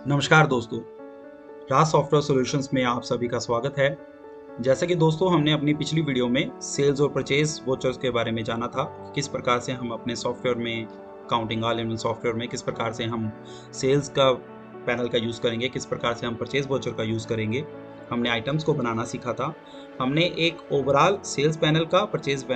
नमस्कार दोस्तों, राज software solutions में आप सभी का स्वागत है। जैसे कि दोस्तों हमने अपनी पिछली वीडियो में सेल्स और परचेज वोचर्स के बारे में जाना था कि किस प्रकार से हम अपने सॉफ्टवेयर में counting all in one software में किस प्रकार से हम सेल्स का पैनल का यूज़ करेंगे, किस प्रकार से हम परचेज वोचर का यूज़ करेंगे। हमने आइटम्स को बनाना सीखा था। हमने एक ओवरऑल सेल्स पैनल का परचेज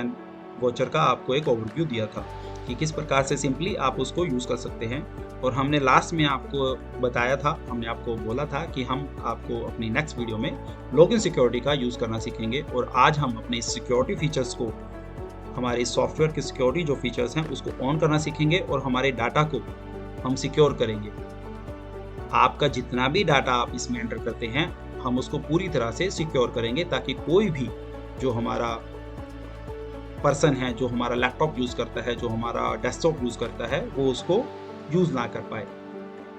वोचर का आपको एक ओवरव्यू दिया था कि किस प्रकार से सिंपली आप उसको यूज़ कर सकते हैं। और हमने लास्ट में आपको बताया था, हमने आपको बोला था कि हम आपको अपनी नेक्स्ट वीडियो में लॉगिन सिक्योरिटी का यूज़ करना सीखेंगे। और आज हम अपने सिक्योरिटी फीचर्स को, हमारे सॉफ्टवेयर के सिक्योरिटी जो फीचर्स हैं उसको ऑन करना सीखेंगे और हमारे डाटा को हम सिक्योर करेंगे। आपका जितना भी डाटा आप इसमें एंटर करते हैं हम उसको पूरी तरह से सिक्योर करेंगे ताकि कोई भी जो हमारा पर्सन है, जो हमारा लैपटॉप यूज़ करता है, जो हमारा डेस्कटॉप यूज़ करता है, वो उसको यूज़ ना कर पाए।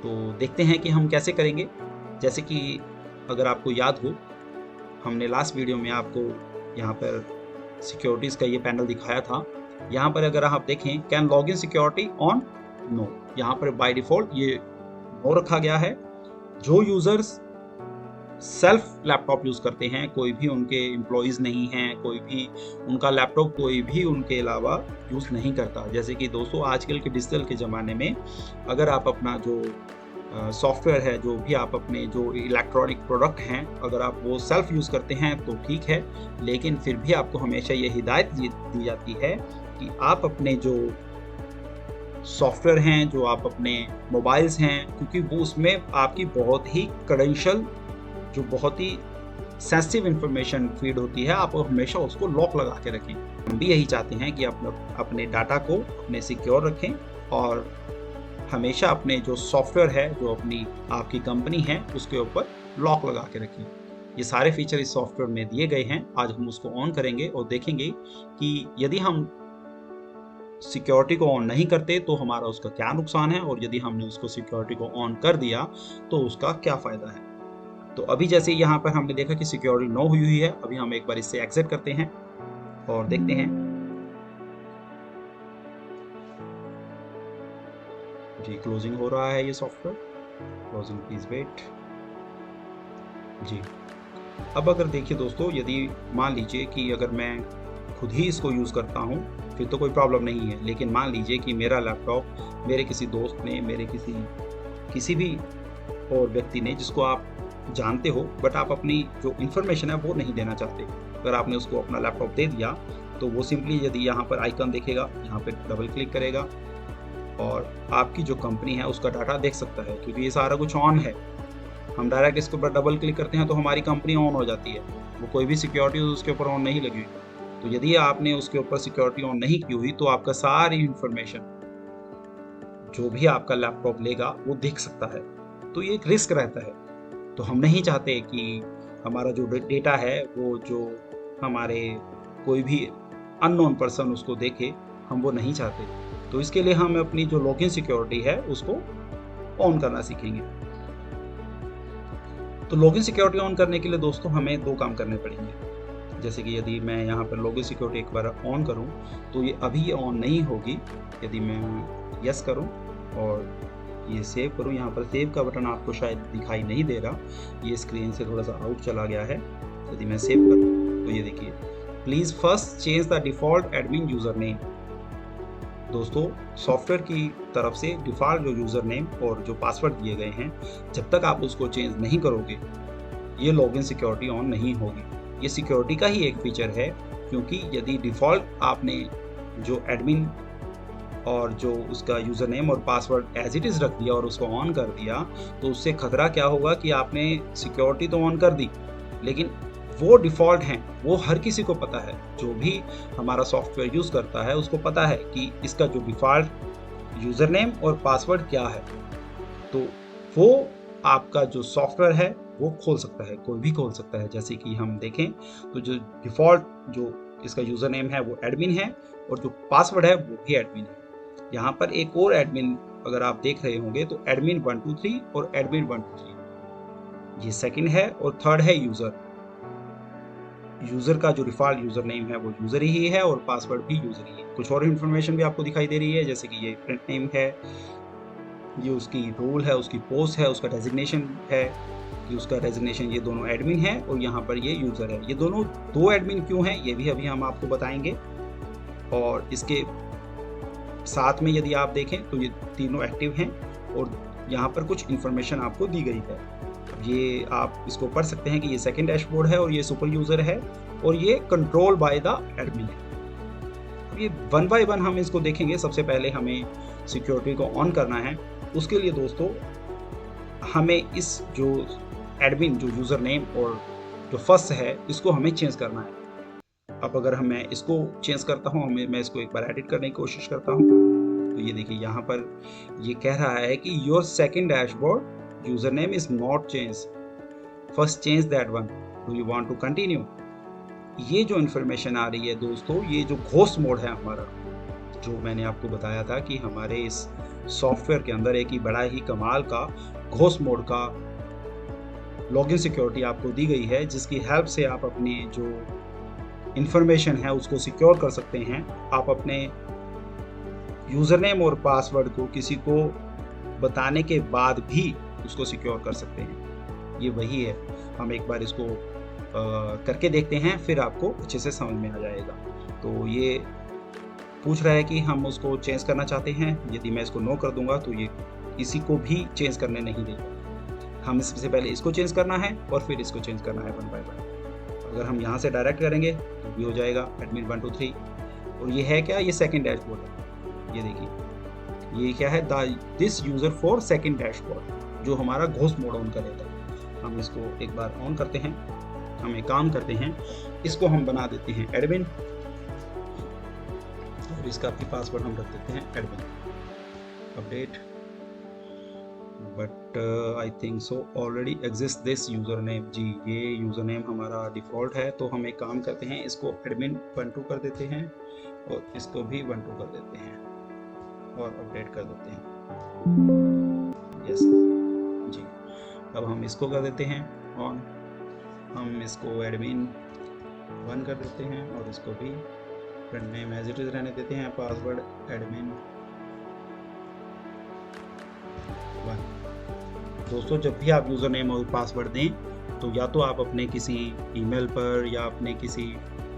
तो देखते हैं कि हम कैसे करेंगे। जैसे कि अगर आपको याद हो, हमने लास्ट वीडियो में आपको यहाँ पर सिक्योरिटीज़ का ये पैनल दिखाया था। यहाँ पर अगर आप देखें, can login security on, no, यहाँ पर बाय डिफ़ॉल्ट ये नो रखा गया है। जो यूज़र्स सेल्फ लैपटॉप यूज़ करते हैं, कोई भी उनके एम्प्लॉयज़ नहीं हैं, कोई भी उनका लैपटॉप कोई भी उनके अलावा यूज़ नहीं करता। जैसे कि दोस्तों आजकल के डिजिटल के ज़माने में अगर आप अपना जो सॉफ्टवेयर है, जो भी आप अपने जो इलेक्ट्रॉनिक प्रोडक्ट हैं, अगर आप वो सेल्फ यूज़ करते हैं तो ठीक है, लेकिन फिर भी आपको हमेशा ये हिदायत दी जाती है कि आप अपने जो सॉफ्टवेयर हैं, जो आप अपने मोबाइल्स हैं, क्योंकि वो उसमें आपकी बहुत ही क्रेडेंशियल, जो बहुत ही सेंसिटिव इंफॉर्मेशन फीड होती है, आप हमेशा उसको लॉक लगा के रखें। हम भी यही चाहते हैं कि आप अपने डाटा को अपने सिक्योर रखें और हमेशा अपने जो सॉफ्टवेयर है, जो अपनी आपकी कंपनी है, उसके ऊपर लॉक लगा के रखें। ये सारे फीचर इस सॉफ्टवेयर में दिए गए हैं। आज हम उसको ऑन करेंगे और देखेंगे कि यदि हम सिक्योरिटी को ऑन नहीं करते तो हमारा उसका क्या नुकसान है, और यदि हमने उसको सिक्योरिटी को ऑन कर दिया तो उसका क्या फ़ायदा है। तो अभी जैसे यहाँ पर हमने देखा कि सिक्योरिटी नो हुई हुई है, अभी हम एक बार इससे एग्जिट करते हैं और देखते हैं। जी, क्लोजिंग हो रहा है ये सॉफ्टवेयर, क्लोजिंग प्लीज वेट। जी, अब अगर देखिए दोस्तों, यदि मान लीजिए कि अगर मैं खुद ही इसको यूज़ करता हूँ फिर तो कोई प्रॉब्लम नहीं है, लेकिन मान लीजिए कि मेरा लैपटॉप मेरे किसी दोस्त ने, मेरे किसी भी और व्यक्ति ने, जिसको आप जानते हो बट आप अपनी जो इन्फॉर्मेशन है वो नहीं देना चाहते, अगर आपने उसको अपना लैपटॉप दे दिया तो वो सिंपली यदि यहाँ पर आइकन देखेगा, यहाँ पर डबल क्लिक करेगा और आपकी जो कंपनी है उसका डाटा देख सकता है, क्योंकि ये सारा कुछ ऑन है। हम डायरेक्ट इसके ऊपर डबल क्लिक करते हैं तो हमारी कंपनी ऑन हो जाती है, वो कोई भी सिक्योरिटी उसके ऊपर ऑन नहीं लगी हुई। तो यदि आपने उसके ऊपर सिक्योरिटी ऑन नहीं की हुई तो आपका सारी इंफॉर्मेशन जो भी आपका लैपटॉप लेगा वो देख सकता है। तो ये एक रिस्क रहता है। तो हम नहीं चाहते कि हमारा जो डेटा है वो जो हमारे कोई भी अननोन पर्सन उसको देखे, हम वो नहीं चाहते। तो इसके लिए हम अपनी जो लॉगिन सिक्योरिटी है उसको ऑन करना सीखेंगे। तो लॉगिन सिक्योरिटी ऑन करने के लिए दोस्तों हमें दो काम करने पड़ेंगे। जैसे कि यदि मैं यहाँ पर लॉगिन सिक्योरिटी एक बार ऑन करूँ तो ये अभी ये ऑन नहीं होगी। यदि मैं यस करूँ और ये सेव करूँ, यहाँ पर सेव का बटन आपको शायद दिखाई नहीं दे रहा, ये स्क्रीन से थोड़ा सा आउट चला गया है। यदि मैं सेव करूँ तो ये देखिए, please first change the default admin user name. दोस्तों सॉफ्टवेयर की तरफ से डिफ़ॉल्ट जो यूज़र नेम और जो पासवर्ड दिए गए हैं, जब तक आप उसको चेंज नहीं करोगे ये लॉगिन सिक्योरिटी ऑन नहीं होगी। ये सिक्योरिटी का ही एक फीचर है, क्योंकि यदि डिफ़ॉल्ट आपने जो एडमिन और जो उसका यूज़र नेम और पासवर्ड एज इट इज़ रख दिया और उसको ऑन कर दिया, तो उससे खतरा क्या होगा कि आपने सिक्योरिटी तो ऑन कर दी, लेकिन वो डिफ़ॉल्ट हैं, वो हर किसी को पता है, जो भी हमारा सॉफ्टवेयर यूज़ करता है उसको पता है कि इसका जो डिफ़ॉल्ट यूज़र नेम और पासवर्ड क्या है। तो वो आपका जो सॉफ्टवेयर है वो खोल सकता है, कोई भी खोल सकता है। जैसे कि हम देखें तो जो डिफ़ॉल्ट जो इसका यूज़र नेम है वो एडमिन है और जो पासवर्ड है वो भी एडमिन है। यहाँ पर एक और एडमिन अगर आप देख रहे होंगे तो एडमिन 123 और एडमिन 123 ये सेकंड है, और थर्ड है यूज़र। यूज़र का जो डिफ़ॉल्ट यूज़र नेम है वो यूज़र ही है और पासवर्ड भी यूज़र ही है। कुछ और इन्फॉर्मेशन भी आपको दिखाई दे रही है, जैसे कि ये प्रिंट नेम है, ये उसकी रोल है, उसकी पोस्ट है, उसका डेजिग्नेशन है कि उसका डेजिग्नेशन, ये दोनों एडमिन है और यहाँ पर ये यूज़र है। ये दोनों दो एडमिन क्यों हैं ये भी अभी हम आपको बताएंगे। और इसके साथ में यदि आप देखें तो ये तीनों एक्टिव हैं और यहाँ पर कुछ इन्फॉर्मेशन आपको दी गई है। ये आप इसको पढ़ सकते हैं कि ये सेकंड डैशबोर्ड है और ये सुपर यूज़र है और ये कंट्रोल बाय द एडमिन है। ये वन बाय वन हम इसको देखेंगे। सबसे पहले हमें सिक्योरिटी को ऑन करना है। उसके लिए दोस्तों हमें इस जो एडमिन जो यूज़र नेम और जो फर्स्ट है इसको हमें चेंज करना है। अब अगर मैं इसको चेंज करता हूँ, मैं इसको एक बार एडिट करने की कोशिश करता हूँ तो ये देखिए यहाँ पर ये कह रहा है कि your second dashboard user name is not change, first change that one, do you want to continue. ये जो इन्फॉर्मेशन आ रही है दोस्तों, ये जो घोस्ट मोड है हमारा, जो मैंने आपको बताया था कि हमारे इस सॉफ्टवेयर के अंदर एक ही बड़ा ही कमाल का घोस्ट मोड का लॉगिन सिक्योरिटी आपको दी गई है, जिसकी हेल्प से आप अपने जो इन्फॉर्मेशन है उसको सिक्योर कर सकते हैं। आप अपने यूज़र नेम और पासवर्ड को किसी को बताने के बाद भी उसको सिक्योर कर सकते हैं। ये वही है। हम एक बार इसको करके देखते हैं, फिर आपको अच्छे से समझ में आ जाएगा। तो ये पूछ रहा है कि हम उसको चेंज करना चाहते हैं। यदि मैं इसको नो कर दूंगा तो ये इसी को भी चेंज करने नहीं देगा। हम सबसे पहले इसको चेंज करना है और फिर इसको चेंज करना है वन बाय वन। अगर हम यहाँ से डायरेक्ट करेंगे तो भी हो जाएगा एडमिन 1 2 3। और ये है क्या, ये सेकंड डैशबोर्ड है। ये देखिए ये क्या है, this user for second dashboard, जो हमारा घोस्ट मोड ऑन करेगा। हम इसको एक बार ऑन करते हैं। हम एक काम करते हैं, इसको हम बना देते हैं एडमिन और इसका भी पासवर्ड हम रख देते हैं admin. Update, but I think so already exist this user name. जी ये यूज़र नेम हमारा डिफ़ॉल्ट है। तो हम एक काम करते हैं, इसको एडमिन 1 2 कर देते हैं और इसको भी 1 2 कर देते हैं और अपडेट कर देते हैं। यस जी, अब हम इसको कर देते हैं ऑन। हम इसको एडमिन 1 कर देते हैं और इसको भी front name as it is रहने देते हैं, पासवर्ड एडमिन 1। दोस्तों जब भी आप यूज़र नेम और पासवर्ड दें तो या तो आप अपने किसी ईमेल पर या अपने किसी,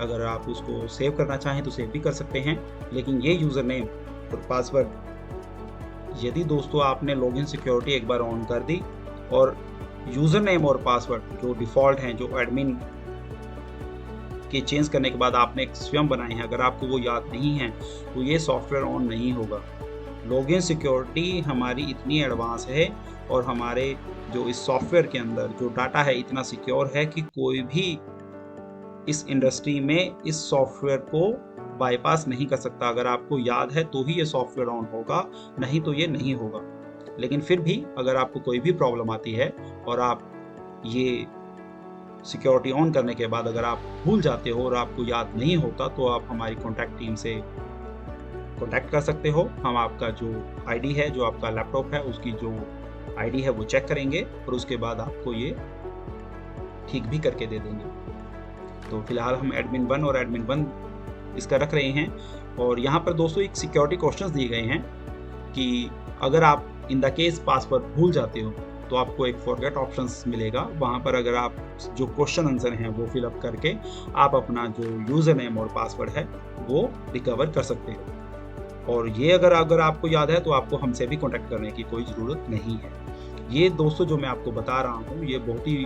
अगर आप उसको सेव करना चाहें तो सेव भी कर सकते हैं। लेकिन ये यूज़र नेम और पासवर्ड यदि दोस्तों आपने लॉगिन सिक्योरिटी एक बार ऑन कर दी और यूज़र नेम और पासवर्ड जो डिफ़ॉल्ट हैं, जो एडमिन के चेंज करने के बाद आपने स्वयं बनाए हैं, अगर आपको वो याद नहीं है तो ये सॉफ्टवेयर ऑन नहीं होगा। लॉगिन सिक्योरिटी हमारी इतनी एडवांस है और हमारे जो इस सॉफ्टवेयर के अंदर जो डाटा है इतना सिक्योर है कि कोई भी इस इंडस्ट्री में इस सॉफ्टवेयर को बाईपास नहीं कर सकता। अगर आपको याद है तो ही ये सॉफ्टवेयर ऑन होगा, नहीं तो ये नहीं होगा। लेकिन फिर भी अगर आपको कोई भी प्रॉब्लम आती है और आप ये सिक्योरिटी ऑन करने के बाद अगर आप भूल जाते हो और आपको याद नहीं होता तो आप हमारी कॉन्टैक्ट टीम से कॉन्टैक्ट कर सकते हो। हम आपका जो आईडी है, जो आपका लैपटॉप है, उसकी जो आईडी है वो चेक करेंगे और उसके बाद आपको ये ठीक भी करके दे देंगे। तो फिलहाल हम एडमिन 1 और एडमिन 1 इसका रख रहे हैं। और यहाँ पर दोस्तों एक सिक्योरिटी क्वेश्चंस दिए गए हैं कि अगर आप इन द केस पासवर्ड भूल जाते हो तो आपको एक फॉरगेट ऑप्शंस मिलेगा। वहाँ पर अगर आप जो क्वेश्चन आंसर हैं वो फिलअप करके आप अपना जो यूज़र नेम और पासवर्ड है वो रिकवर कर सकते हो। और ये अगर आपको याद है तो आपको हमसे भी कॉन्टैक्ट करने की कोई ज़रूरत नहीं है। ये दोस्तों जो मैं आपको बता रहा हूँ ये बहुत ही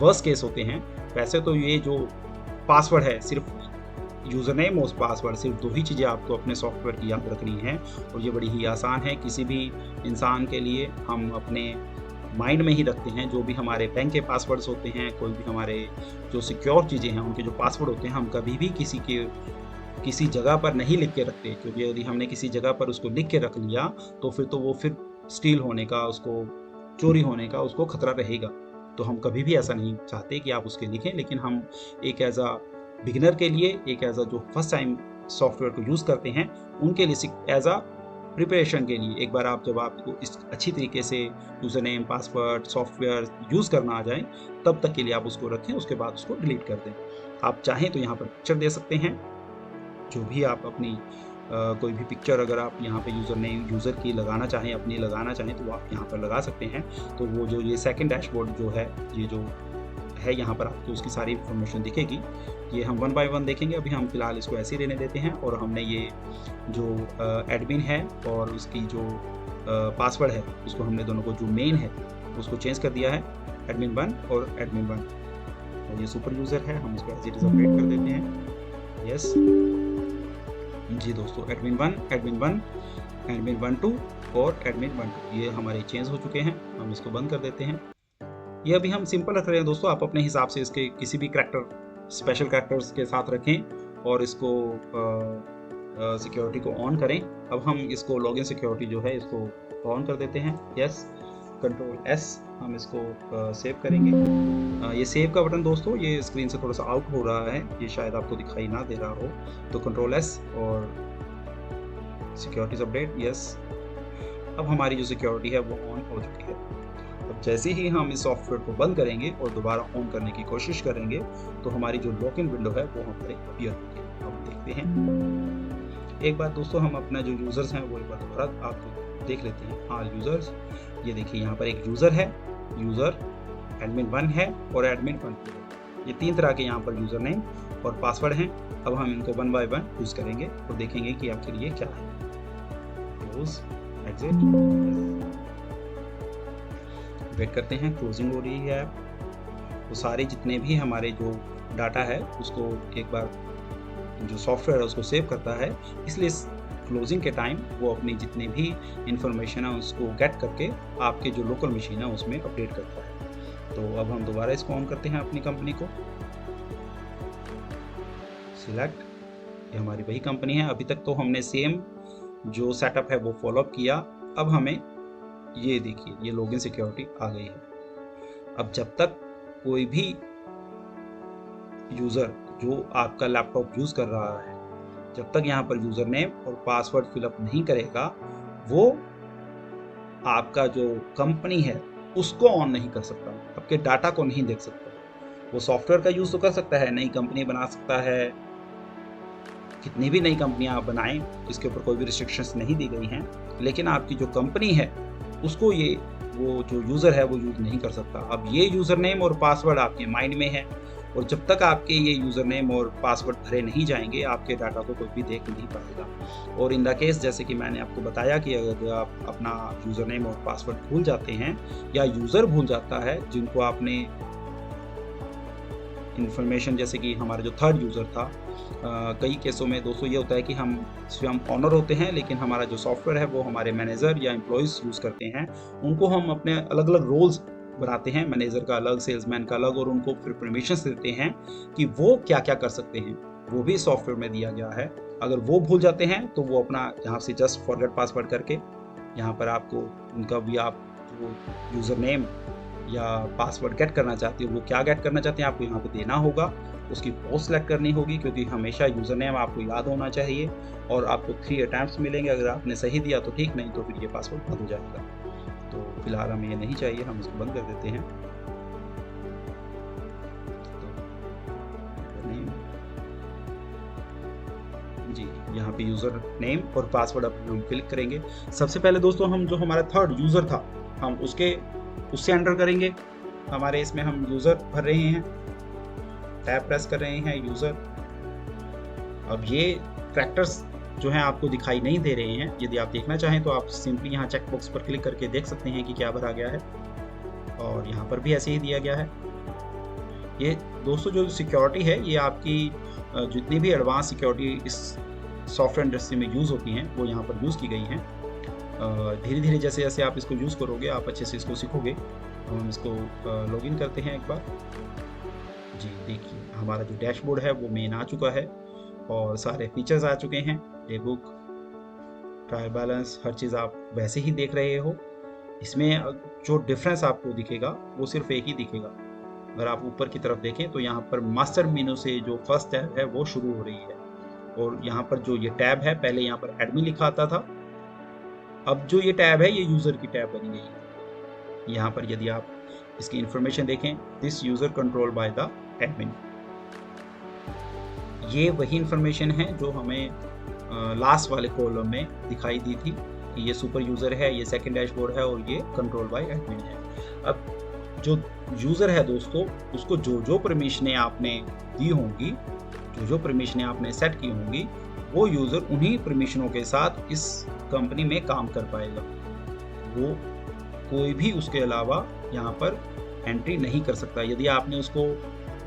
वर्स्ट केस होते हैं। वैसे तो ये जो पासवर्ड है, सिर्फ यूज़र नेम और पासवर्ड, सिर्फ 2 ही चीज़ें आपको अपने सॉफ्टवेयर की याद रखनी है और ये बड़ी ही आसान है। किसी भी इंसान के लिए हम अपने माइंड में ही रखते हैं जो भी हमारे बैंक के पासवर्ड्स होते हैं, कोई भी हमारे जो सिक्योर चीज़ें हैं उनके जो पासवर्ड होते हैं, हम कभी भी किसी जगह पर नहीं लिख के रखते। क्योंकि यदि हमने किसी जगह पर उसको लिख के रख लिया तो फिर स्टील होने का, उसको चोरी होने का उसको खतरा रहेगा। तो हम कभी भी ऐसा नहीं चाहते कि आप उसके लिखें। लेकिन हम एक एज अ बिगिनर के लिए, एक एज अ जो फर्स्ट टाइम सॉफ्टवेयर को यूज़ करते हैं उनके लिए एज अ प्रिपरेशन के लिए एक बार जब आपको इस अच्छी तरीके से user name, password, software use करना आ जाए तब तक के लिए आप उसको रखें, उसके बाद उसको डिलीट कर दें। आप चाहें तो यहाँ पर पिक्चर दे सकते हैं, जो भी आप अपनी कोई भी पिक्चर अगर आप यहाँ पे यूज़र की लगाना चाहें, अपनी लगाना चाहें, तो वो आप यहाँ पर लगा सकते हैं। तो वो जो ये सेकंड डैशबोर्ड जो है, ये जो है यहाँ पर आपको उसकी सारी इन्फॉर्मेशन दिखेगी। ये हम वन बाय वन देखेंगे। अभी हम फिलहाल इसको ऐसे ही रहने देते हैं। और हमने ये जो एडमिन है और उसकी जो पासवर्ड है, उसको हमने दोनों को जो मेन है उसको चेंज कर दिया है, एडमिन 1 और एडमिन 1। और ये सुपर यूज़र है, हम इसको एज इट इज़ अपडेट कर देते हैं। यस जी दोस्तों, एडमिन 1, एडमिन 1, एडमिन 1-2 और एडमिन 1-2 ये हमारे चेंज हो चुके हैं। हम इसको बंद कर देते हैं। ये अभी हम सिंपल रख रहे हैं दोस्तों, आप अपने हिसाब से इसके किसी भी स्पेशल कैरेक्टर्स के साथ रखें और इसको सिक्योरिटी को ऑन करें। अब हम इसको लॉगिन सिक्योरिटी जो है इसको ऑन कर देते हैं। यस, कंट्रोल S हम इसको सेव करेंगे। ये सेव का बटन दोस्तों ये स्क्रीन से थोड़ा सा आउट हो रहा है, ये शायद आपको दिखाई ना दे रहा हो, तो कंट्रोल S और सिक्योरिटीज अपडेट। यस, अब हमारी जो सिक्योरिटी है वो ऑन हो चुकी है। अब जैसे ही हम इस सॉफ्टवेयर को बंद करेंगे और दोबारा ऑन करने की कोशिश करेंगे तो हमारी जो लॉगिन विंडो है वो हमारे अपीयर होगी। अब देखते हैं एक बार दोस्तों, हम अपना जो यूज़र्स हैं वो एक बार दोबारा आप देख लेते हैं। हाँ यूज़र्स, ये देखिए यहाँ पर एक यूज़र है, यूज़र एडमिन 1 है और एडमिन 1 है। ये 3 तरह के यहाँ पर यूज़र नेम और पासवर्ड हैं। अब हम इनको 1 बाय 1 यूज़ करेंगे और देखेंगे कि आखिर ये क्या है। क्लोज, एग्जिट, वेट करते हैं, क्लोजिंग हो रही है। वो सारे जितने भी हमारे जो डाटा है उसको एक बार जो सॉफ्टवेयर है उसको सेव करता है, इसलिए क्लोजिंग के टाइम वो अपनी जितने भी इंफॉर्मेशन है उसको गेट करके आपके जो लोकल मशीन है उसमें अपडेट करता है। तो अब हम दोबारा इसको ऑन करते हैं अपनी कंपनी को, सिलेक्ट, ये हमारी वही कंपनी है। अभी तक तो हमने सेम जो सेटअप है वो फॉलो अप किया। अब हमें ये देखिए ये लॉगिन सिक्योरिटी आ गई है। अब जब तक कोई भी यूज़र जो आपका लैपटॉप यूज़ कर रहा है, जब तक यहाँ पर यूज़र नेम और पासवर्ड फिलअप नहीं करेगा, वो आपका जो कंपनी है उसको ऑन नहीं कर सकता, आपके डाटा को नहीं देख सकता। वो सॉफ्टवेयर का यूज़ तो कर सकता है, नई कंपनी बना सकता है, कितनी भी नई कंपनियां आप बनाएं, इसके ऊपर कोई भी रिस्ट्रिक्शंस नहीं दी गई हैं, लेकिन आपकी जो कंपनी है उसको वो जो यूज़र है वो यूज़ नहीं कर सकता। अब ये यूज़र नेम और पासवर्ड आपके माइंड में है और जब तक आपके ये यूज़र नेम और पासवर्ड भरे नहीं जाएंगे आपके डाटा को कोई भी देख नहीं पाएगा। और इन द केस जैसे कि मैंने आपको बताया कि अगर आप अपना यूज़र नेम और पासवर्ड भूल जाते हैं या यूज़र भूल जाता है जिनको आपने इन्फॉर्मेशन, जैसे कि हमारा जो थर्ड यूज़र था, कई केसों में दोस्तों ये होता है कि हम स्वयं ऑनर होते हैं लेकिन हमारा जो सॉफ्टवेयर है वो हमारे मैनेजर या एम्प्लॉयज़ यूज़ करते हैं, उनको हम अपने अलग अलग रोल्स बनाते हैं, मैनेजर का अलग, सेल्समैन का अलग, और उनको फिर परमिशंस देते हैं कि वो क्या क्या कर सकते हैं, वो भी सॉफ्टवेयर में दिया गया है। अगर वो भूल जाते हैं तो वो अपना यहाँ से जस्ट फॉरगेट पासवर्ड करके यहाँ पर आपको उनका भी आप जो यूज़र नेम या पासवर्ड गेट करना चाहते हो वो क्या गेट करना चाहते हैं आपको यहाँ पे देना होगा, उसकी पोस्ट सेलेक्ट करनी होगी क्योंकि हमेशा यूज़र नेम आपको याद होना चाहिए और आपको 3 अटैम्प्ट्स मिलेंगे। अगर आपने सही दिया तो ठीक, नहीं तो फिर ये पासवर्ड बंद हो जाएगा। तो फिलहाल हमें ये नहीं चाहिए, हम इसको बंद कर देते हैं। जी, यहाँ पे यूज़र नेम और पासवर्ड अब हम क्लिक करेंगे। सबसे पहले दोस्तों हम जो हमारा थर्ड यूज़र था हम उससे एंटर करेंगे। हमारे इसमें हम यूज़र भर रहे हैं, टैब प्रेस कर रहे हैं यूज़र। अब ये कैरेक्टर्स जो हैं आपको दिखाई नहीं दे रहे हैं, यदि आप देखना चाहें तो आप सिंपली यहाँ चेक बॉक्स पर क्लिक करके देख सकते हैं कि क्या भरा गया है और यहाँ पर भी ऐसे ही दिया गया है। ये दोस्तों जो सिक्योरिटी है ये आपकी जितनी भी एडवांस सिक्योरिटी इस सॉफ्टवेयर इंडस्ट्री में यूज़ होती हैं वो यहाँ पर यूज़ की गई हैं। धीरे धीरे जैसे जैसे आप इसको यूज़ करोगे आप अच्छे से इसको सीखोगे। हम इसको लॉगिन करते हैं एक बार। जी देखिए हमारा जो डैशबोर्ड है वो मेन आ चुका है और सारे फीचर्स आ चुके हैं, डे बुक, ट्रायल बैलेंस, हर चीज़ आप वैसे ही देख रहे हो। इसमें जो डिफरेंस आपको दिखेगा वो सिर्फ एक ही दिखेगा। अगर आप ऊपर की तरफ देखें तो यहाँ पर मास्टर मेनू से जो फर्स्ट टैब है वो शुरू हो रही है और यहाँ पर जो ये टैब है, पहले यहाँ पर एडमिन लिखा आता था, अब जो ये टैब है ये यूज़र की टैब बनी गई है। यहाँ पर यदि आप इसकी इंफॉर्मेशन देखें, this user control by the admin, ये वही इंफॉर्मेशन है जो हमें लास्ट वाले कॉलम में दिखाई दी थी कि ये सुपर यूज़र है, ये सेकंड डैशबोर्ड है और ये कंट्रोल बाय एडमिन है। अब जो यूज़र है दोस्तों, उसको जो जो परमिशनें आपने दी होंगी, जो जो परमिशनें आपने सेट की होंगी, वो यूज़र उन्हीं परमिशनों के साथ इस कंपनी में काम कर पाएगा। वो कोई भी उसके अलावा यहाँ पर एंट्री नहीं कर सकता। यदि आपने उसको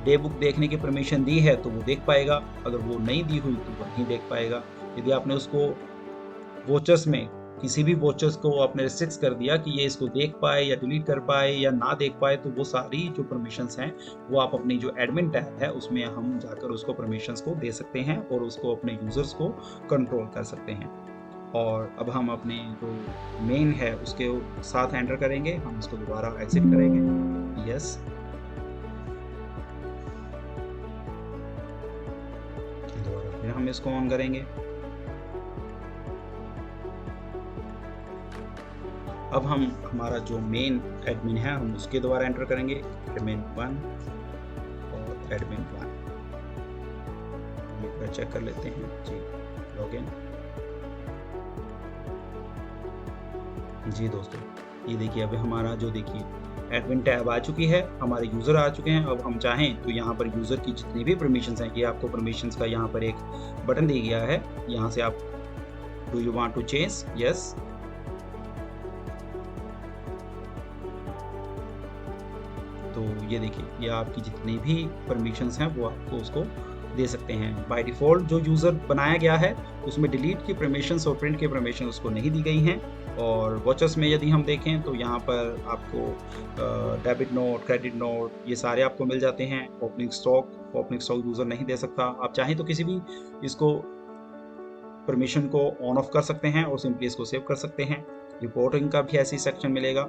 डे बुक देखने की परमिशन दी है तो वो देख पाएगा, अगर वो नहीं दी हुई तो वो नहीं देख पाएगा। यदि आपने उसको वोचर्स में किसी भी वोचर्स को आपने रिस्ट्रिक्ट कर दिया कि ये इसको देख पाए या डिलीट कर पाए या ना देख पाए, तो वो सारी जो परमिशंस हैं वो आप अपनी जो एडमिन टैब है उसमें हम जाकर उसको परमिशंस को दे सकते हैं और उसको अपने यूज़र्स को कंट्रोल कर सकते हैं। और अब हम अपने जो मेन है उसके साथ एंटर करेंगे, हम इसको दोबारा एग्जिट करेंगे, यस। दोबारा फिर हम इसको ऑन करेंगे। अब हम हमारा जो मेन एडमिन है हम उसके द्वारा एंटर करेंगे, एडमिन 1 और एडमिन 1। हम एक बार चेक कर लेते हैं जी, लॉगिन। जी दोस्तों, ये देखिए अभी हमारा जो देखिए एडमिन टैब आ चुकी है, हमारे यूज़र आ चुके हैं। अब हम चाहें तो यहाँ पर यूज़र की जितनी भी परमिशंस हैं, ये आपको परमिशंस का यहाँ पर एक बटन दिया गया है, यहाँ से आप do you want to change, yes. तो ये देखिए, ये आपकी जितनी भी परमिशंस हैं वो आपको उसको दे सकते हैं। बाय डिफ़ॉल्ट जो यूज़र बनाया गया है उसमें डिलीट की परमिशंस और प्रिंट की परमिशन उसको नहीं दी गई हैं। और वॉचर्स में यदि हम देखें तो यहाँ पर आपको डेबिट नोट, क्रेडिट नोट, ये सारे आपको मिल जाते हैं। ओपनिंग स्टॉक यूज़र नहीं दे सकता। आप चाहें तो किसी भी इसको परमिशन को ऑन ऑफ कर सकते हैं और सिंपली इसको सेव कर सकते हैं। रिपोर्टिंग का भी ऐसे ही सेक्शन मिलेगा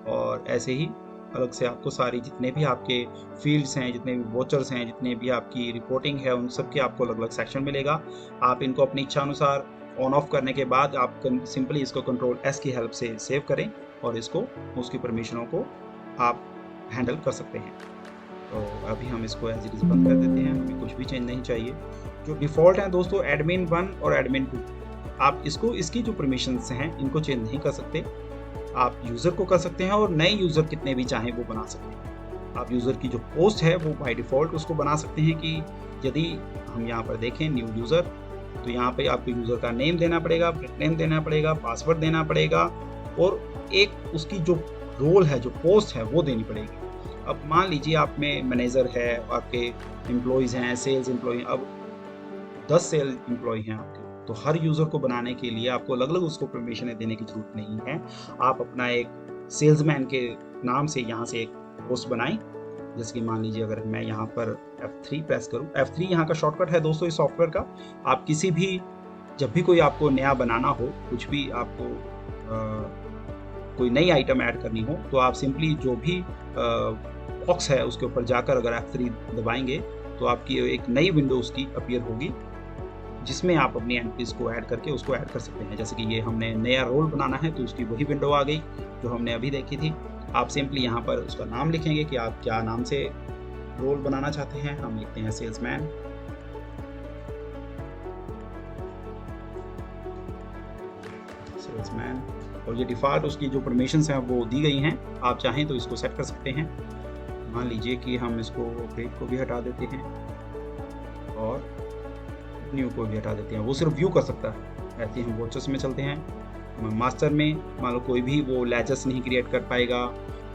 और ऐसे ही अलग से आपको सारी जितने भी आपके फील्ड्स हैं, जितने भी वॉचर्स हैं, जितने भी आपकी रिपोर्टिंग है, उन सब के आपको अलग अलग सेक्शन मिलेगा। आप इनको अपनी इच्छा अनुसार ऑन ऑफ करने के बाद आप सिंपली इसको कंट्रोल एस की हेल्प से सेव करें और इसको उसकी परमिशनों को आप हैंडल कर सकते हैं। तो अभी हम इसको एज इट इज़ बंद कर देते हैं, हमें कुछ भी चेंज नहीं चाहिए। जो डिफ़ॉल्ट हैं दोस्तों एडमिन 1 और एडमिन 2, आप इसको इसकी जो परमिशंस हैं इनको चेंज नहीं कर सकते। आप यूज़र को कर सकते हैं और नए यूज़र कितने भी चाहें वो बना सकते हैं। आप यूज़र की जो पोस्ट है वो बाय डिफ़ॉल्ट उसको बना सकते हैं कि यदि हम यहाँ पर देखें न्यू यूज़र, तो यहाँ पे आपको यूज़र का नेम देना पड़ेगा, नेम देना पड़ेगा, पासवर्ड देना पड़ेगा और एक उसकी जो रोल है, जो पोस्ट है वो देनी पड़ेगी। अब मान लीजिए आप में मैनेजर है, आपके एम्प्लॉयज़ हैं, सेल्स एम्प्लॉय, अब 10 सेल्स एम्प्लॉय हैं आपके, तो हर यूज़र को बनाने के लिए आपको अलग अलग उसको परमिशन देने की ज़रूरत नहीं है। आप अपना एक सेल्समैन के नाम से यहाँ से एक पोस्ट बनाएं। जैसे कि मान लीजिए अगर मैं यहाँ पर F3 प्रेस करूँ, F3 यहाँ का शॉर्टकट है दोस्तों इस सॉफ्टवेयर का। आप किसी भी जब भी कोई आपको नया बनाना हो, कुछ भी आपको कोई नई आइटम ऐड करनी हो, तो आप सिंपली जो भी बॉक्स है उसके ऊपर जाकर अगर F3 दबाएंगे तो आपकी एक नई विंडो उसकी अपीयर होगी जिसमें आप अपनी एंट्रीज को ऐड करके उसको ऐड कर सकते हैं। जैसे कि ये हमने नया रोल बनाना है तो उसकी वही विंडो आ गई जो हमने अभी देखी थी। आप सिंपली यहाँ पर उसका नाम लिखेंगे कि आप क्या नाम से रोल बनाना चाहते हैं। हम लिखते हैं सेल्समैन। और ये डिफ़ॉल्ट उसकी जो परमिशंस हैं वो दी गई हैं। आप चाहें तो इसको सेट कर सकते हैं। मान लीजिए कि हम इसको ब्रेक को भी हटा देते हैं और न्यू को भी हटा देते हैं, वो सिर्फ व्यू कर सकता है। ऐसे हम वॉचर्स में चलते हैं। मास्टर में मान लो कोई भी वो लेजर्स नहीं क्रिएट कर पाएगा,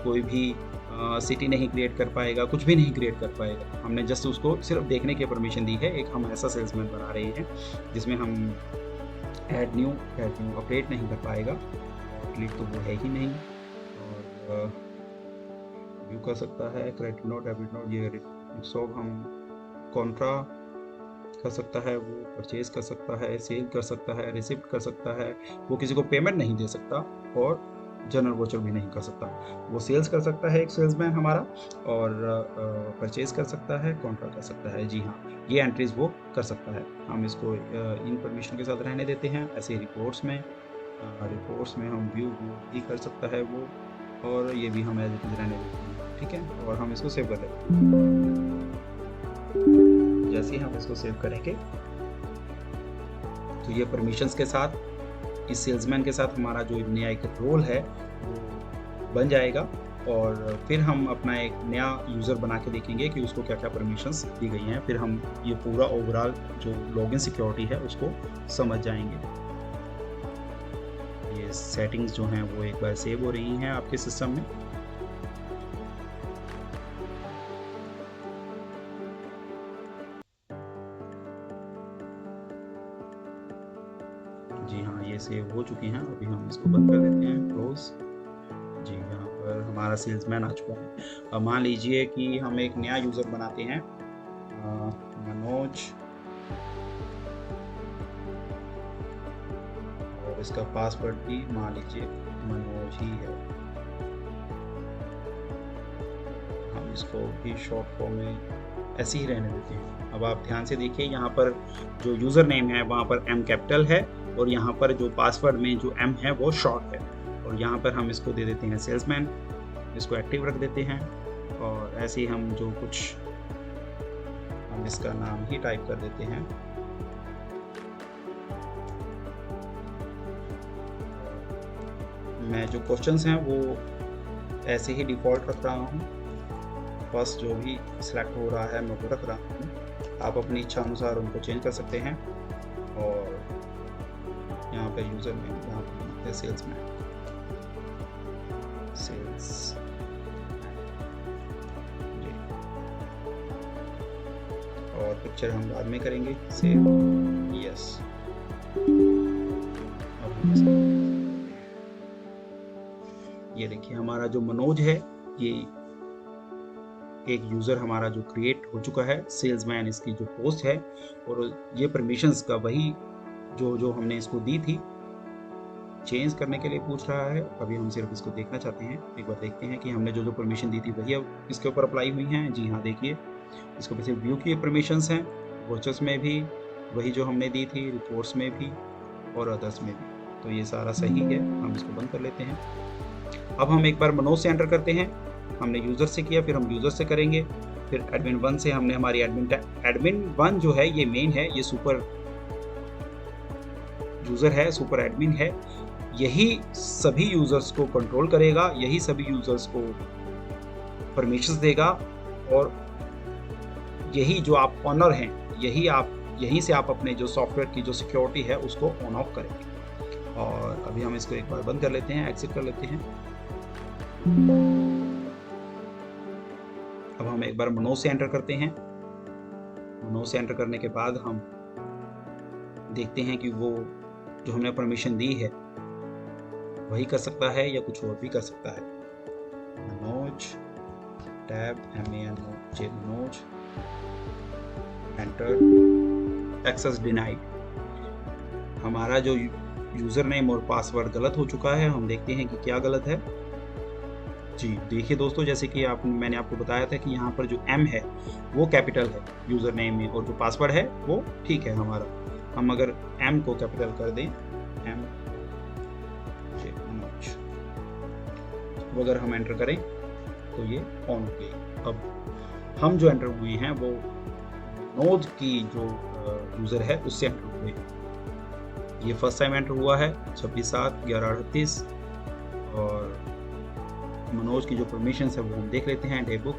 कोई भी सिटी नहीं क्रिएट कर पाएगा, कुछ भी नहीं क्रिएट कर पाएगा। हमने जस्ट उसको सिर्फ देखने की परमिशन दी है। एक हम ऐसा सेल्समैन बना रहे हैं जिसमें हम ऐड न्यू ऑपरेट नहीं कर पाएगा, क्लिक तो वो है ही नहीं। और व्यू कर सकता है, क्रेडिट नोट, डेबिट नोट, ये सब हम कॉन्ट्रा कर सकता है, वो परचेज कर सकता है, सेल कर सकता है, रिसिप्ट कर सकता है। वो किसी को पेमेंट नहीं दे सकता और जनरल वोचर भी नहीं कर सकता। वो सेल्स कर सकता है एक सेल्समैन हमारा, और परचेज कर सकता है, कॉन्ट्रा कर सकता है। जी हाँ, ये एंट्रीज वो कर सकता है। हम इसको इन परमिशन के साथ रहने देते हैं। ऐसे रिपोर्ट्स में हम व्यू भी कर सकता है वो, और ये भी हम एज इट इज रहने देते हैं। ठीक है, और हम इसको सेव कर देते हैं। जैसे ही हम इसको सेव करेंगे तो ये परमिशंस के साथ इस सेल्समैन के साथ हमारा जो नया एक रोल है वो बन जाएगा, और फिर हम अपना एक नया यूज़र बना के देखेंगे कि उसको क्या क्या परमिशंस दी गई हैं। फिर हम ये पूरा ओवरऑल जो लॉगिन सिक्योरिटी है उसको समझ जाएंगे। ये सेटिंग्स जो हैं वो एक बार सेव हो रही हैं आपके सिस्टम में। जी हाँ, ये सेव हो चुकी हैं। अभी हम इसको बंद कर देते हैं, क्लोज। जी, यहाँ पर हमारा सेल्समैन आ चुका है। अब मान लीजिए कि हम एक नया यूज़र बनाते हैं, मनोज, और इसका पासवर्ड भी मान लीजिए मनोज ही है। हम इसको भी शॉर्ट फॉर्म में ऐसे ही रहने देते हैं। अब आप ध्यान से देखिए, यहाँ पर जो यूज़र नेम है वहाँ पर M कैपिटल है, और यहाँ पर जो पासवर्ड में जो M है वो शॉर्ट है, और यहाँ पर हम इसको दे देते हैं सेल्समैन। इसको एक्टिव रख देते हैं, और ऐसे ही हम जो कुछ हम इसका नाम ही टाइप कर देते हैं। मैं जो क्वेश्चंस हैं वो ऐसे ही डिफ़ॉल्ट रख रहा हूँ। फर्स्ट जो भी सिलेक्ट हो रहा है मैं वो रख रहा हूँ। आप अपनी इच्छा अनुसार उनको चेंज कर सकते हैं। और यहाँ पे यूज़र नेम, यहाँ पे सेल्समैन, सेल्स, और पिक्चर हम बाद में करेंगे सेव। यस, ये देखिए हमारा जो मनोज है, ये एक यूज़र हमारा जो क्रिएट हो चुका है। सेल्समैन इसकी जो पोस्ट है, और ये परमिशंस का वही जो हमने इसको दी थी, चेंज करने के लिए पूछ रहा है। अभी हम सिर्फ इसको देखना चाहते हैं। एक बार देखते हैं कि हमने जो परमिशन दी थी वही अब इसके ऊपर अप्लाई हुई हैं। जी हाँ, देखिए इसको पीछे व्यू की परमिशंस हैं, वॉचर्स में भी वही जो हमने दी थी, रिपोर्ट्स में भी और अदर्स में भी। तो ये सारा सही है। हम इसको बंद कर लेते हैं। अब हम एक बार मनोज से एंटर करते हैं। हमने यूज़र से किया, फिर हम यूज़र से करेंगे, फिर एडमिन 1 से हमने हमारी एडमिन 1 जो है ये मेन है, ये सुपर यूज़र है, सुपर एडमिन है। यही सभी यूज़र्स को कंट्रोल करेगा, यही सभी यूज़र्स को परमिशंस देगा, और यही जो आप ऑनर हैं, यहीं से आप अपने जो सॉफ्टवेयर की जो सिक्योरिटी है उसको ऑन ऑफ करेंगे। और अभी हम इसको एक बार बंद कर लेते हैं, एग्जिट कर लेते हैं। अब हम एक बार मनोज से एंटर करते हैं। मनोज से एंटर करने के बाद हम देखते हैं कि वो जो हमने परमिशन दी है वही कर सकता है या कुछ और भी कर सकता है। Manoj, tab, MANOJ, Manoj, enter, access denied. हमारा जो यूज़र नेम और पासवर्ड गलत हो चुका है। हम देखते हैं कि क्या गलत है। जी देखिए दोस्तों, जैसे कि मैंने आपको बताया था कि यहाँ पर जो M है वो कैपिटल है यूज़र नेम में, और जो पासवर्ड है वो ठीक है हमारा। हम अगर M को कैपिटल कर दें, M, अगर हम एंटर करें तो ये ऑन हो गई। अब हम जो एंटर हुए हैं वो नोड की जो यूज़र है उससे एंटर हुए। ये फर्स्ट टाइम एंटर हुआ है 26/7/11/38। और मनोज की जो परमिशन है वो हम देख लेते हैं। डे बुक,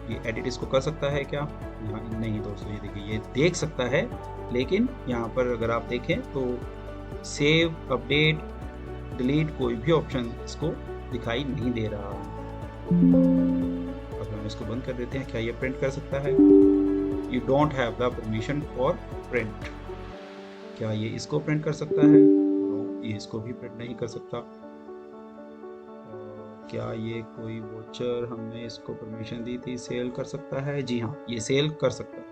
ये एडिट इसको कर सकता है क्या? नहीं दोस्तों, ये देखिए ये देख सकता है, लेकिन यहाँ पर अगर आप देखें तो सेव, अपडेट, डिलीट कोई भी ऑप्शन इसको दिखाई नहीं दे रहा। अब हम इसको बंद कर देते हैं। क्या ये प्रिंट कर सकता है? You don't have the permission for print. क्या ये इसको प्रिंट कर सकता है? नो, ये इसको भी प्रिंट नहीं कर सकता। क्या ये कोई वोचर हमने इसको परमिशन दी थी सेल कर सकता है? जी हाँ, ये सेल कर सकता है,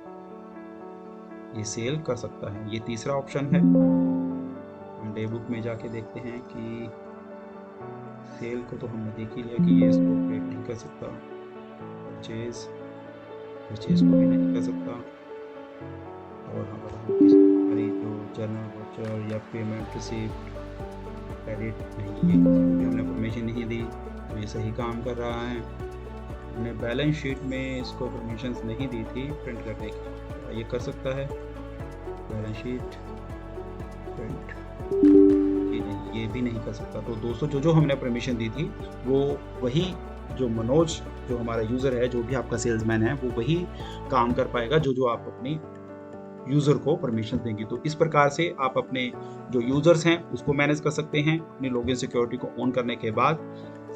ये सेल कर सकता है। ये तीसरा ऑप्शन है। हम डे बुक में जाके देखते हैं कि सेल को तो हमने देख ही लिया कि ये इसको ऑपरेट नहीं कर सकता। परचेज को भी नहीं कर सकता। और हमारी जो जर्नल वोचर या पेमेंट रिसीप्ट, क्रेडिट, नहीं, ये हमने परमिशन नहीं दी, तो ये सही काम कर रहा है। हमने बैलेंस शीट में इसको परमिशंस नहीं दी थी प्रिंट करने की। ये कर सकता है बैलेंस शीट? प्रिंट, ये नहीं, ये भी नहीं कर सकता। तो दोस्तों जो हमने परमिशन दी थी वो वही, जो मनोज जो हमारा यूज़र है, जो भी आपका सेल्समैन है, वो वही काम कर पाएगा जो आप अपनी यूज़र को परमिशन देंगे। तो इस प्रकार से आप अपने जो यूज़र्स हैं उसको मैनेज कर सकते हैं। अपनी लॉगिन सिक्योरिटी को ऑन करने के बाद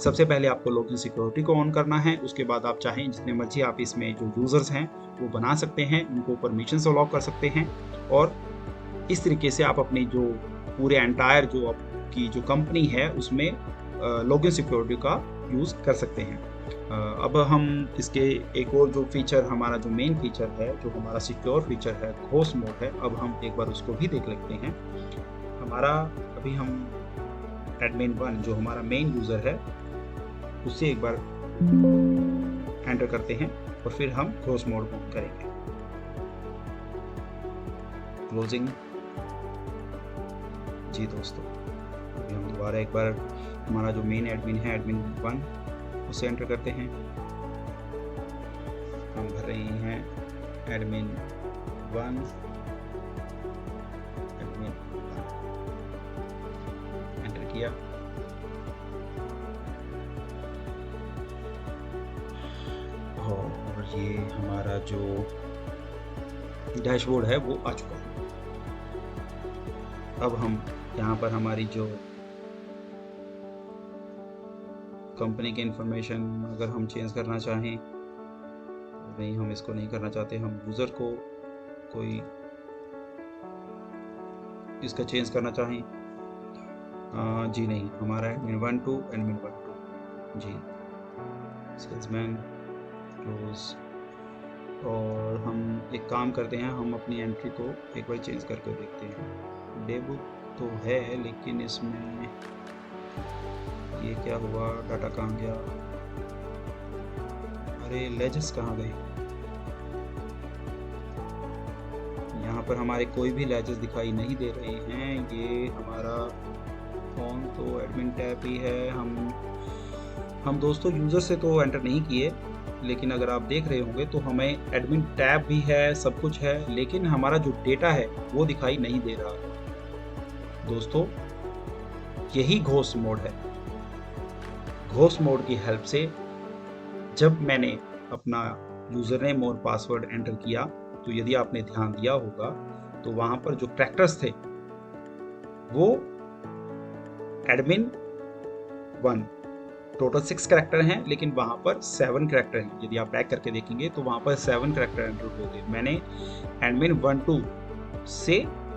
सबसे पहले आपको लॉगिन सिक्योरिटी को ऑन करना है। उसके बाद आप चाहें जितने मर्जी आप इसमें जो यूज़र्स हैं वो बना सकते हैं, उनको परमिशन से लॉक कर सकते हैं और इस तरीके से आप अपनी जो पूरे एंटायर जो आपकी जो कंपनी है उसमें लॉगिन सिक्योरिटी का यूज़ कर सकते हैं। अब हम इसके एक और जो फीचर, हमारा जो मेन फीचर है, जो हमारा सिक्योर फीचर है, घोस्ट मोड है, अब हम एक बार उसको भी देख लेते हैं। हमारा अभी हम एडमिन 1 जो हमारा मेन यूज़र है उससे एक बार एंटर करते हैं और फिर हम घोस्ट मोड को करेंगे। क्लोजिंग। जी दोस्तों, अभी हम दोबारा एक बार हमारा जो मेन एडमिन है, एडमिन 1, उसे एंटर करते हैं। हम भर रहे हैं एडमिन 1, एडमिन 1, एंटर किया। और ये हमारा जो डैशबोर्ड है वो आ चुका है। अब हम यहाँ पर हमारी जो कंपनी की इंफॉर्मेशन अगर हम चेंज करना चाहें, नहीं, हम इसको नहीं करना चाहते। हम यूज़र को कोई इसका चेंज करना चाहें, जी नहीं, हमारा एडमिन 1 टू एडमिन 1 टू, जी सेल्समैन क्लोज। और हम एक काम करते हैं, हम अपनी एंट्री को एक बार चेंज करके देखते हैं। डे बुक तो है लेकिन इसमें ये क्या हुआ, डाटा कहाँ गया, अरे लेजेस कहाँ गए। यहाँ पर हमारे कोई भी लेजेस दिखाई नहीं दे रहे हैं। ये हमारा फोन तो एडमिन टैब ही है। हम दोस्तों यूज़र से तो एंटर नहीं किए, लेकिन अगर आप देख रहे होंगे तो हमें एडमिन टैब भी है, सब कुछ है, लेकिन हमारा जो डेटा है वो दिखाई नहीं दे रहा है। दोस्तों यही घोस्ट मोड है। घोस्ट मोड की हेल्प से जब मैंने अपना यूज़र नेम और पासवर्ड एंटर किया तो यदि आपने ध्यान दिया होगा तो वहाँ पर जो कैरेक्टर्स थे वो एडमिन 1, टोटल 6 कैरेक्टर हैं, लेकिन वहाँ पर 7 कैरेक्टर हैं। यदि आप बैक करके देखेंगे तो वहाँ पर 7 कैरेक्टर एंटर हो गए। मैंने एडमिन 1 2 से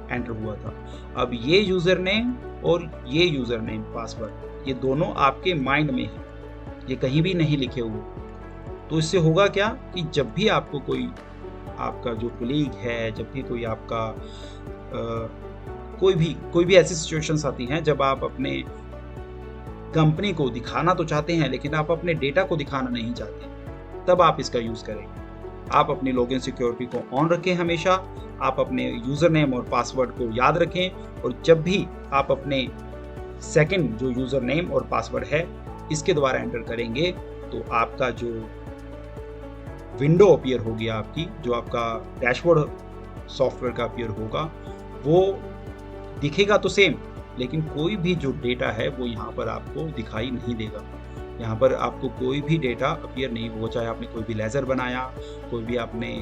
एंटर हुआ था। अब ये यूज़र नेम और ये यूज़र नेम पासवर्ड, ये दोनों आपके माइंड में है, ये कहीं भी नहीं लिखे हुए। तो इससे होगा क्या कि जब भी आपको कोई आपका जो कलीग है, जब भी कोई आपका कोई भी ऐसी सिचुएशंस आती हैं जब आप अपने कंपनी को दिखाना तो चाहते हैं लेकिन आप अपने डेटा को दिखाना नहीं चाहते, तब आप इसका यूज़ करेंगे। आप अपनी लॉगिन सिक्योरिटी को ऑन रखें हमेशा, आप अपने यूज़र नेम और पासवर्ड को याद रखें, और जब भी आप अपने सेकंड जो यूज़र नेम और पासवर्ड है इसके द्वारा एंटर करेंगे तो आपका जो विंडो अपीयर होगी, आपकी जो आपका डैशबोर्ड सॉफ्टवेयर का अपीयर होगा, वो दिखेगा तो सेम, लेकिन कोई भी जो डेटा है वो यहाँ पर आपको दिखाई नहीं देगा। यहाँ पर आपको कोई भी डेटा अपीयर नहीं होगा, चाहे आपने कोई भी लेज़र बनाया, कोई भी आपने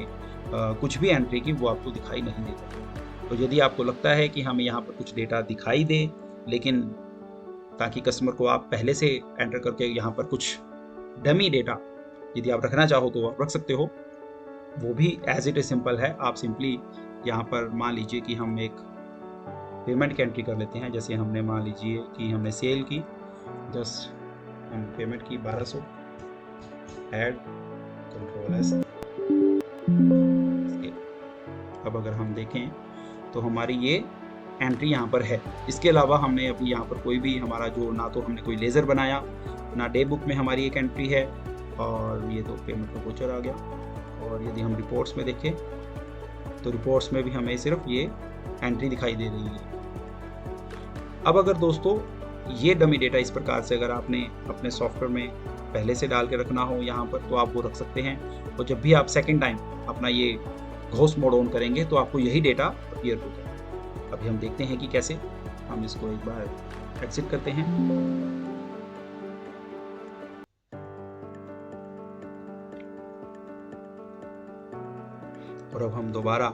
कुछ भी एंट्री की, वो आपको दिखाई नहीं देगा। तो यदि आपको लगता है कि हमें यहाँ पर कुछ डेटा दिखाई दे, लेकिन ताकि कस्टमर को आप पहले से एंटर करके यहाँ पर कुछ डमी डेटा यदि आप रखना चाहो तो आप रख सकते हो, वो भी एज इट इज सिंपल है। आप सिंपली यहाँ पर मान लीजिए कि हम एक पेमेंट की एंट्री कर लेते हैं। जैसे हमने मान लीजिए कि हमने सेल की, जस्ट हम पेमेंट की 1200, ऐड कंट्रोल एस। अब अगर हम देखें तो हमारी ये एंट्री यहाँ पर है। इसके अलावा हमने अभी यहाँ पर कोई भी हमारा जो, ना तो हमने कोई लेज़र बनाया, ना डे बुक में हमारी एक एंट्री है, और ये तो पेमेंट का वोचर आ गया। और यदि हम रिपोर्ट्स में देखें तो रिपोर्ट्स में भी हमें सिर्फ ये एंट्री दिखाई दे रही है। अब अगर दोस्तों ये डमी डेटा इस प्रकार से अगर आपने अपने सॉफ्टवेयर में पहले से डाल के रखना हो यहाँ पर, तो आप वो रख सकते हैं। और जब भी आप सेकेंड टाइम अपना ये घोस्ट मोड ऑन करेंगे तो आपको यही डेटा अपीयर होगा। अभी हम देखते हैं कि कैसे। हम इसको एक बार एग्जिट करते हैं। और अब हम दोबारा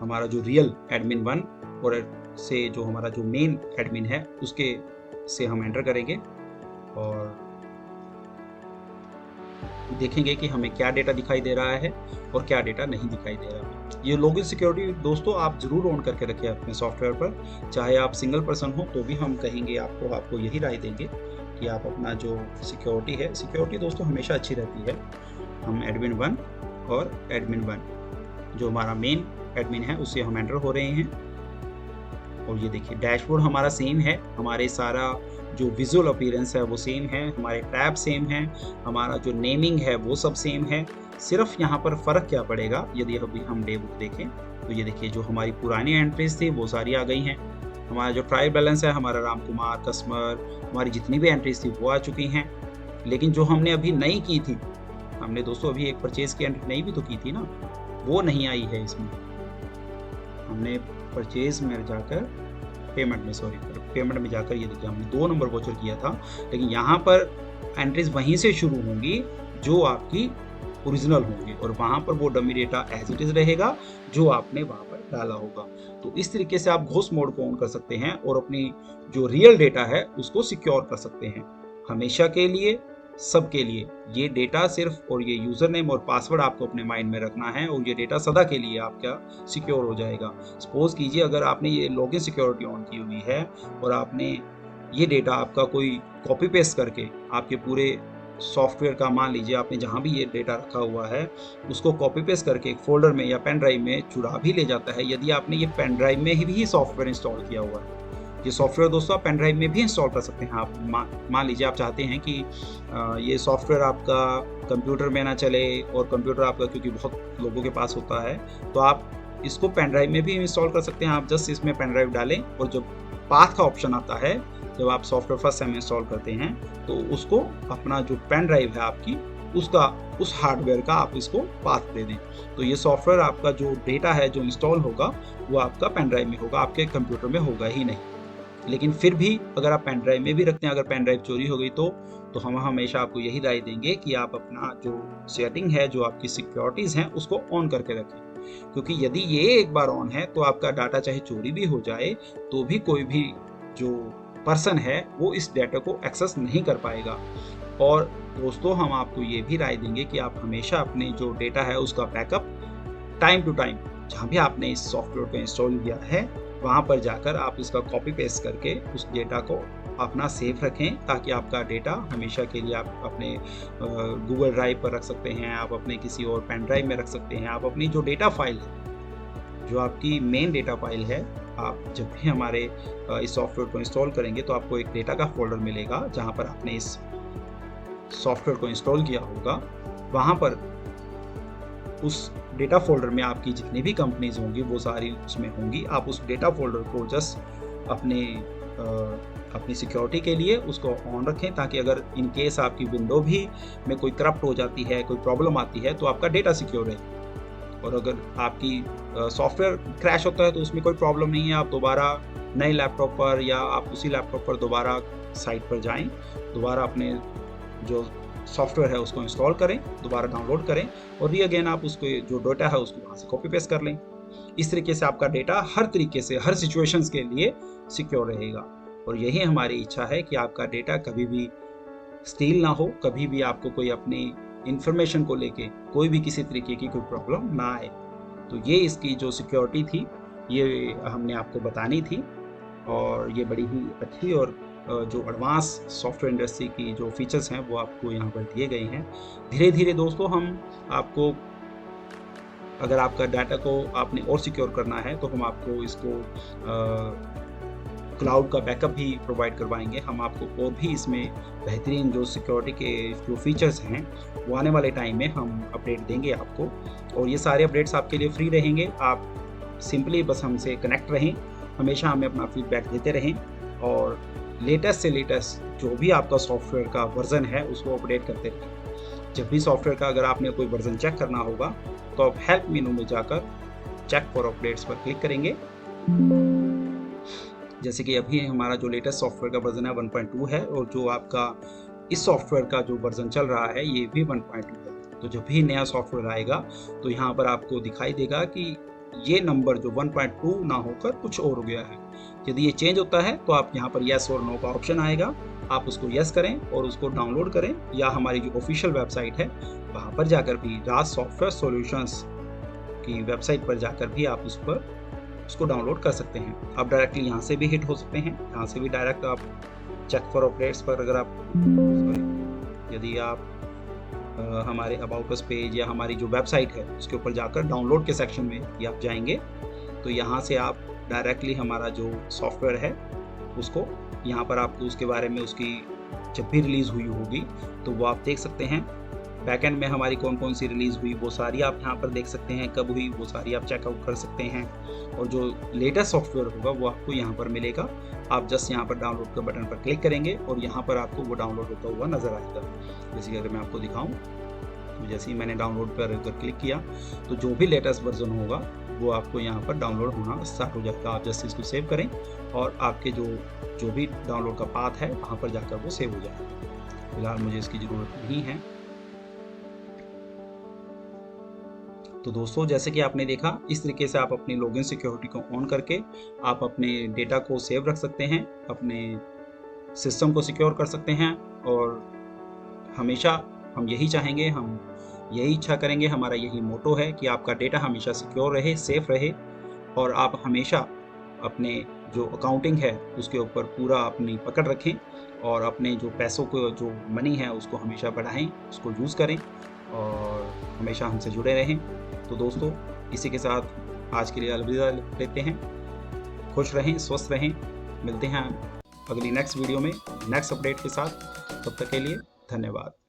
हमारा जो रियल एडमिन 1 और से जो हमारा जो मेन एडमिन है उसके से हम एंटर करेंगे और देखेंगे कि हमें क्या डेटा दिखाई दे रहा है और क्या डेटा नहीं दिखाई दे रहा। ये लॉगिन सिक्योरिटी दोस्तों आप जरूर ऑन करके रखें अपने सॉफ्टवेयर पर, चाहे आप सिंगल पर्सन हो तो भी हम कहेंगे आपको यही राय देंगे कि आप अपना जो सिक्योरिटी दोस्तों हमेशा अच्छी रहती है। हम एडमिन 1 और एडमिन 1 जो हमारा मेन एडमिन है उससे हम एंटर हो रहे हैं। और ये देखिए डैशबोर्ड हमारा सेम है, हमारे सारा जो विजुअल अपीयरेंस है वो सेम है, हमारे टैब सेम है, हमारा जो नेमिंग है वो सब सेम है। सिर्फ यहाँ पर फ़र्क क्या पड़ेगा यदि अभी हम डे बुक देखें तो ये देखिए जो हमारी पुरानी एंट्रीज थी वो सारी आ गई हैं। हमारा जो ट्रायल बैलेंस है, हमारा राम कुमार कस्टमर, हमारी जितनी भी एंट्रीज थी वो आ चुकी हैं। लेकिन जो हमने अभी नई की थी, हमने दोस्तों अभी एक परचेज की एंट्री नई भी तो की थी ना, वो नहीं आई है इसमें। हमने परचेज में जाकर पेमेंट में जाकर ये देखिए हमने 2 नंबर वोचर किया था, लेकिन यहाँ पर एंट्रीज वहीं से शुरू होंगी जो आपकी ओरिजिनल होंगी और वहाँ पर वो dummy data as it is रहेगा जो आपने वहाँ पर डाला होगा। तो इस तरीके से आप घोस्ट मोड को ऑन कर सकते हैं और अपनी जो रियल डेटा है उसको सिक्योर कर सकते हैं हमेशा के लिए, सबके लिए। ये डेटा सिर्फ और ये यूजर नेम और पासवर्ड आपको अपने माइंड में रखना है और ये डेटा सदा के लिए आपका सिक्योर हो जाएगा। सपोज कीजिए अगर आपने ये लॉगिन सिक्योरिटी ऑन की हुई है और आपने ये डेटा आपका कोई कॉपी पेस्ट करके आपके पूरे सॉफ्टवेयर का, मान लीजिए आपने जहाँ भी ये डेटा रखा हुआ है उसको कॉपी पेस्ट करके एक फोल्डर में या पेन ड्राइव में चुरा भी ले जाता है, यदि आपने ये पेन ड्राइव में ही भी सॉफ्टवेयर इंस्टॉल किया हुआ है। ये सॉफ्टवेयर दोस्तों आप पेन ड्राइव में भी इंस्टॉल कर सकते हैं। आप मान लीजिए आप चाहते हैं कि ये सॉफ्टवेयर आपका कंप्यूटर में ना चले और कंप्यूटर आपका क्योंकि बहुत लोगों के पास होता है तो आप इसको पेन ड्राइव में भी इंस्टॉल कर सकते हैं। आप जस्ट इसमें पेन ड्राइव डालें और जब पाथ का ऑप्शन आता है, जब आप सॉफ्टवेयर फर्स्ट टाइम इंस्टॉल करते हैं तो उसको अपना जो पेन ड्राइव है आपकी उस हार्डवेयर का आप इसको पाथ दे दें, तो ये सॉफ्टवेयर आपका जो डेटा है जो इंस्टॉल होगा वो आपका पेन ड्राइव में होगा, आपके कंप्यूटर में होगा ही नहीं। लेकिन फिर भी अगर आप पेन ड्राइव में भी रखते हैं, अगर पेन ड्राइव चोरी हो गई तो हम हमेशा आपको यही राय देंगे कि आप अपना जो सेटिंग है, जो आपकी सिक्योरिटीज़ हैं उसको ऑन करके रखें, क्योंकि यदि ये एक बार ऑन है तो आपका डाटा चाहे चोरी भी हो जाए तो भी कोई भी जो पर्सन है वो इस डाटा को एक्सेस नहीं कर पाएगा। और दोस्तों हम आपको ये भी राय देंगे कि आप हमेशा अपने जो डेटा है उसका बैकअप टाइम टू टाइम, जहाँ भी आपने इस सॉफ्टवेयर को इंस्टॉल किया है वहाँ पर जाकर आप इसका कॉपी पेस्ट करके उस डेटा को अपना सेव रखें, ताकि आपका डेटा हमेशा के लिए आप अपने गूगल ड्राइव पर रख सकते हैं, आप अपने किसी और पेन ड्राइव में रख सकते हैं। आप अपनी जो डेटा फाइल है, जो आपकी मेन डेटा फाइल है, आप जब भी हमारे इस सॉफ्टवेयर को इंस्टॉल करेंगे तो आपको एक डेटा का फोल्डर मिलेगा जहाँ पर आपने इस सॉफ्टवेयर को इंस्टॉल किया होगा। वहाँ पर उस डेटा फोल्डर में आपकी जितनी भी कंपनीज होंगी वो सारी उसमें होंगी। आप उस डेटा फोल्डर को जस्ट अपनी सिक्योरिटी के लिए उसको ऑन रखें, ताकि अगर इन केस आपकी विंडो भी में कोई करप्ट हो जाती है, कोई प्रॉब्लम आती है तो आपका डेटा सिक्योर है। और अगर आपकी सॉफ्टवेयर क्रैश होता है तो उसमें कोई प्रॉब्लम नहीं है, आप दोबारा नए लैपटॉप पर या आप उसी लैपटॉप पर दोबारा साइट पर जाएं, दोबारा अपने जो सॉफ्टवेयर है उसको इंस्टॉल करें, दोबारा डाउनलोड करें और अगेन आप उसको जो डेटा है उसको वहाँ से कॉपी पेस्ट कर लें। इस तरीके से आपका डेटा हर तरीके से हर सिचुएशंस के लिए सिक्योर रहेगा। और यही हमारी इच्छा है कि आपका डेटा कभी भी स्टील ना हो, कभी भी आपको कोई अपनी इंफॉर्मेशन को लेके कोई भी किसी तरीके की कोई प्रॉब्लम ना आए। तो ये इसकी जो सिक्योरिटी थी ये हमने आपको बतानी थी, और ये बड़ी ही अच्छी और जो एडवांस सॉफ्टवेयर इंडस्ट्री की जो फीचर्स हैं वो आपको यहाँ पर दिए गए हैं। धीरे धीरे दोस्तों हम आपको, अगर आपका डाटा को आपने और सिक्योर करना है तो हम आपको इसको क्लाउड का बैकअप भी प्रोवाइड करवाएंगे। हम आपको और भी इसमें बेहतरीन जो सिक्योरिटी के जो फीचर्स हैं वो आने वाले टाइम में हम अपडेट देंगे आपको, और ये सारे अपडेट्स आपके लिए फ्री रहेंगे। आप सिंपली बस हमसे कनेक्ट रहें, हमेशा हमें अपना फीडबैक देते रहें और लेटेस्ट से लेटेस्ट जो भी आपका सॉफ्टवेयर का वर्जन है उसको अपडेट करते रहें। जब भी सॉफ्टवेयर का अगर आपने कोई वर्जन चेक करना होगा तो आप हेल्प मेनू में जाकर चेक फॉर अपडेट्स पर क्लिक करेंगे। जैसे कि अभी हमारा जो लेटेस्ट सॉफ्टवेयर का वर्जन है 1.2 है, और जो आपका इस सॉफ्टवेयर का जो वर्जन चल रहा है ये भी 1.2 है। तो जब भी नया सॉफ्टवेयर आएगा तो यहाँ पर आपको दिखाई देगा कि ये नंबर जो 1.2 ना होकर कुछ और हो गया है। यदि ये चेंज होता है तो आप यहाँ पर येस और नो का ऑप्शन आएगा, आप उसको येस करें और उसको डाउनलोड करें, या हमारी जो ऑफिशियल वेबसाइट है वहाँ पर जाकर भी राज सॉफ्टवेयर सॉल्यूशंस की वेबसाइट पर जाकर भी आप उसको डाउनलोड कर सकते हैं। आप डायरेक्टली यहाँ से भी हिट हो सकते हैं, यहाँ से भी डायरेक्ट आप चेक फॉर अपडेट्स पर अगर आप यदि आप हमारे अबाउट अस पेज या हमारी जो वेबसाइट है उसके ऊपर जाकर डाउनलोड के सेक्शन में ये आप जाएंगे तो यहाँ से आप डायरेक्टली हमारा जो सॉफ्टवेयर है उसको यहाँ पर आपको उसके बारे में उसकी जब भी रिलीज़ हुई होगी तो वो आप देख सकते हैं। बैकएंड में हमारी कौन कौन सी रिलीज़ हुई वो सारी आप यहाँ पर देख सकते हैं, कब हुई वो सारी आप चेकआउट कर सकते हैं। और जो लेटेस्ट सॉफ्टवेयर होगा वो आपको यहाँ पर मिलेगा। आप जस्ट यहाँ पर डाउनलोड के बटन पर क्लिक करेंगे और यहाँ पर आपको वो डाउनलोड होता हुआ नज़र आएगा। जैसे कि अगर मैं आपको दिखाऊँ तो जैसे ही मैंने डाउनलोड पर अगर क्लिक किया तो जो भी लेटेस्ट वर्जन होगा वो आपको यहाँ पर डाउनलोड होना स्टार्ट हो जाएगा। आप जस्ट इसको सेव करें और आपके जो भी डाउनलोड का पाथ है वहाँ पर जाकर वो सेव हो जाएगा। फिलहाल मुझे इसकी ज़रूरत नहीं है। तो दोस्तों जैसे कि आपने देखा, इस तरीके से आप अपनी लॉगिन सिक्योरिटी को ऑन करके आप अपने डेटा को सेव रख सकते हैं, अपने सिस्टम को सिक्योर कर सकते हैं। और हमेशा हम यही चाहेंगे, हम यही इच्छा करेंगे, हमारा यही मोटो है कि आपका डेटा हमेशा सिक्योर रहे, सेफ रहे, और आप हमेशा अपने जो अकाउंटिंग है उसके ऊपर पूरा अपनी पकड़ रखें और अपने जो पैसों को, जो मनी है उसको हमेशा बढ़ाएं, उसको यूज़ करें और हमेशा हमसे जुड़े रहें। तो दोस्तों इसी के साथ आज के लिए अलविदा लेते हैं। खुश रहें, स्वस्थ रहें। मिलते हैं अगली नेक्स्ट वीडियो में नेक्स्ट अपडेट के साथ। तब तक के लिए धन्यवाद।